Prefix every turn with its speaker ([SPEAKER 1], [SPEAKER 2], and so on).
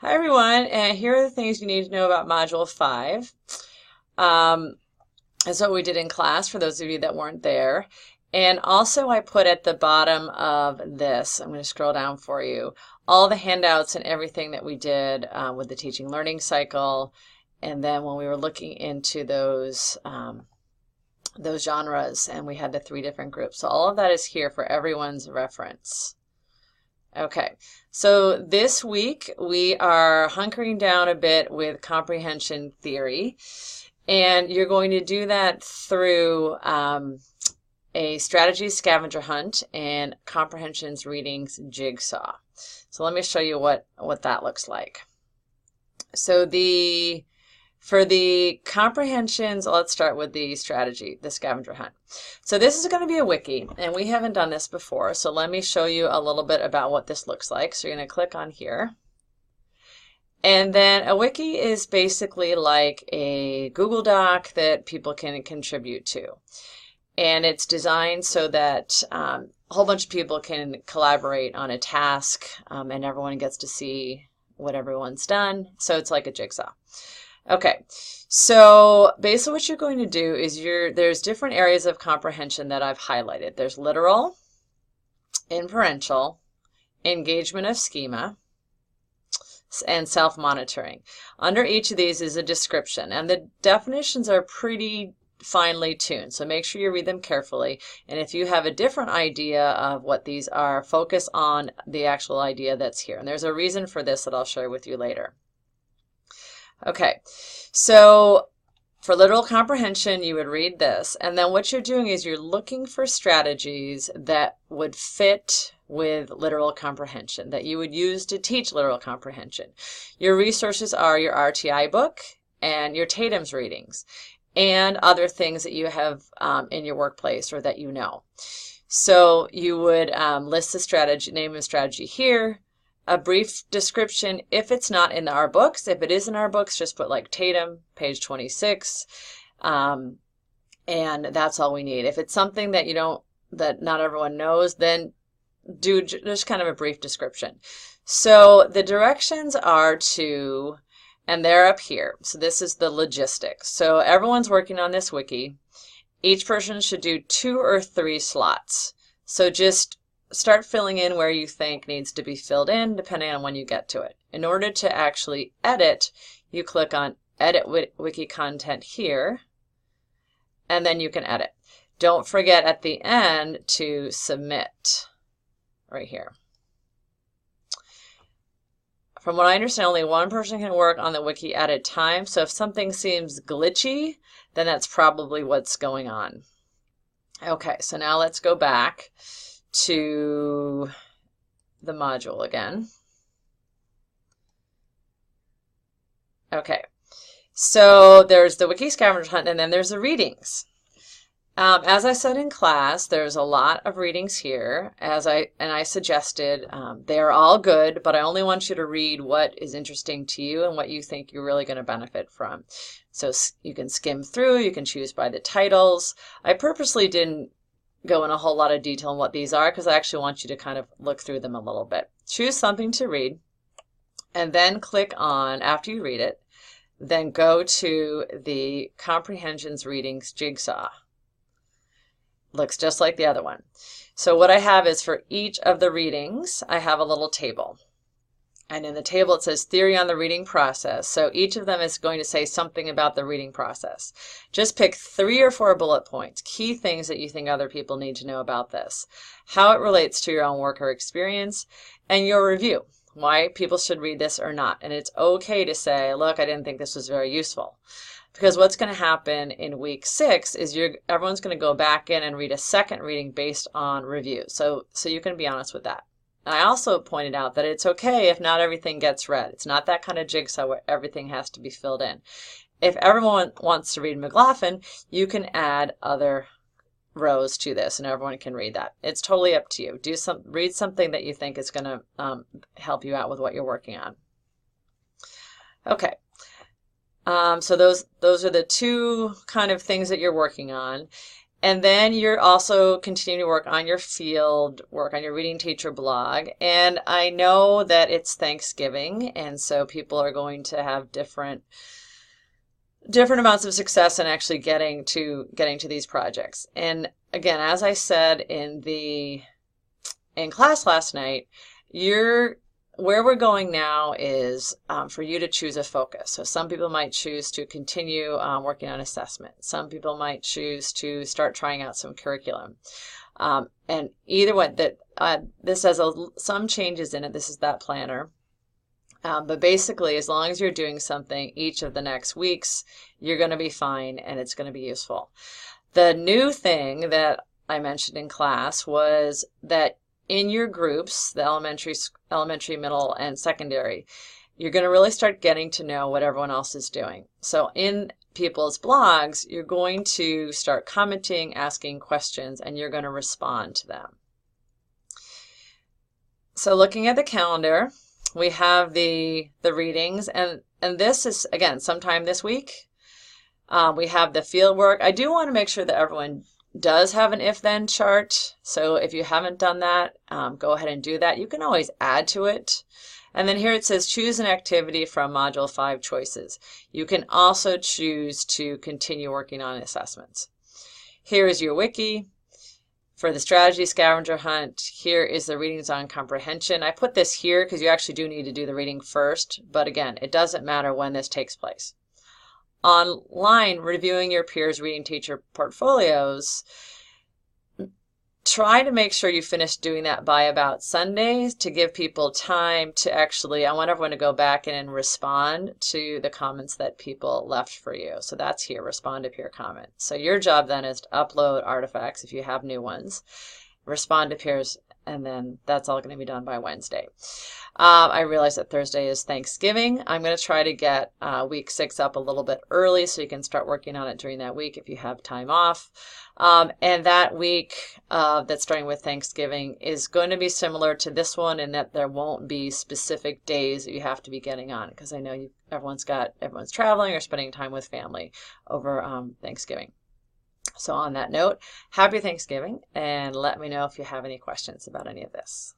[SPEAKER 1] Hi everyone, and here are the things you need to know about Module 5. Um, that's what we did in class for those of you that weren't there. And also I put at the bottom of this, I'm going to scroll down for you, all the handouts and everything that we did with the teaching learning cycle. And then when we were looking into those genres, and we had the 3 different groups. So all of that is here for everyone's reference. Okay, so this week we are hunkering down a bit with comprehension theory, and you're going to do that through a strategy scavenger hunt and comprehensions readings jigsaw. So let me show you what that looks like. So for the comprehensions, let's start with the strategy, the scavenger hunt. So this is going to be a wiki, and we haven't done this before, so let me show you a little bit about what this looks like. So you're going to click on here. And then a wiki is basically like a Google Doc that people can contribute to. And it's designed so that a whole bunch of people can collaborate on a task, and everyone gets to see what everyone's done. So it's like a jigsaw. Okay, so basically what you're going to do is there's different areas of comprehension that I've highlighted. There's literal, inferential, engagement of schema, and self-monitoring. Under each of these is a description, and the definitions are pretty finely tuned, so make sure you read them carefully. And if you have a different idea of what these are, focus on the actual idea that's here. And there's a reason for this that I'll share with you later. Okay, so for literal comprehension, you would read this, and then what you're doing is you're looking for strategies that would fit with literal comprehension, that you would use to teach literal comprehension. Your resources are your RTI book and your Tatum's readings, and other things that you have in your workplace or that you know. So you would list the strategy, name of strategy here, a brief description if it's not in our books. If it is in our books, just put like Tatum, page 26, and that's all we need. If it's something that that not everyone knows, then do just kind of a brief description. So the directions are to, and they're up here. So this is the logistics. So everyone's working on this wiki. Each person should do 2 or 3 slots. So just start filling in where you think needs to be filled in, depending on when you get to it. In order to actually edit, you click on Edit Wiki Content here, and then you can edit. Don't forget at the end to submit right here. From what I understand, only one person can work on the wiki at a time, so if something seems glitchy, then that's probably what's going on. Okay, so now let's go back to the module again. Okay, so there's the wiki scavenger hunt, and then there's the readings. As I said in class, there's a lot of readings here. I suggested they're all good, but I only want you to read what is interesting to you and what you think you're really going to benefit from. So you can skim through, you can choose by the titles. I purposely didn't go in a whole lot of detail on what these are because I actually want you to kind of look through them a little bit. Choose something to read, and then click on, after you read it, then go to the comprehensions readings jigsaw. Looks just like the other one. So what I have is for each of the readings, I have a little table. And in the table it says theory on the reading process. So each of them is going to say something about the reading process. Just pick 3 or 4 bullet points, key things that you think other people need to know about this, how it relates to your own work or experience, and your review, why people should read this or not. And it's okay to say, look, I didn't think this was very useful. Because what's going to happen in week 6 is everyone's going to go back in and read a second reading based on review. So you can be honest with that. And I also pointed out that it's okay if not everything gets read. It's not that kind of jigsaw where everything has to be filled in. If everyone wants to read McLaughlin, you can add other rows to this and everyone can read that. It's totally up to you. Read something that you think is going to help you out with what you're working on. Okay. So those are the 2 kind of things that you're working on. And then you're also continuing to work on your field, work on your reading teacher blog. And I know that it's Thanksgiving, and so people are going to have different amounts of success in actually getting to these projects. And again, as I said in class last night, where we're going now is for you to choose a focus. So some people might choose to continue working on assessment. Some people might choose to start trying out some curriculum. And either way, this has some changes in it. This is that planner. But basically, as long as you're doing something each of the next weeks, you're going to be fine and it's going to be useful. The new thing that I mentioned in class was that in your groups, the elementary, middle, and secondary, you're going to really start getting to know what everyone else is doing. So in people's blogs, you're going to start commenting, asking questions, and you're going to respond to them. So looking at the calendar, we have the readings, and this is, again, sometime this week. We have the field work. I do want to make sure that everyone does have an if-then chart. So if you haven't done that, go ahead and do that. You can always add to it. And then here it says choose an activity from Module 5 choices. You can also choose to continue working on assessments. Here is your wiki. For the strategy scavenger hunt, here is the readings on comprehension. I put this here because you actually do need to do the reading first, but again, it doesn't matter when this takes place. Online, reviewing your peers' reading teacher portfolios, try to make sure you finish doing that by about Sundays to give people time to actually, I want everyone to go back and respond to the comments that people left for you. So that's here, respond to peer comments. So your job then is to upload artifacts if you have new ones, respond to peers, and then that's all going to be done by Wednesday. I realize that Thursday is Thanksgiving. I'm going to try to get week 6 up a little bit early so you can start working on it during that week if you have time off. And that week that's starting with Thanksgiving is going to be similar to this one in that there won't be specific days that you have to be getting on, because I know everyone's traveling or spending time with family over Thanksgiving. So on that note, happy Thanksgiving, and let me know if you have any questions about any of this.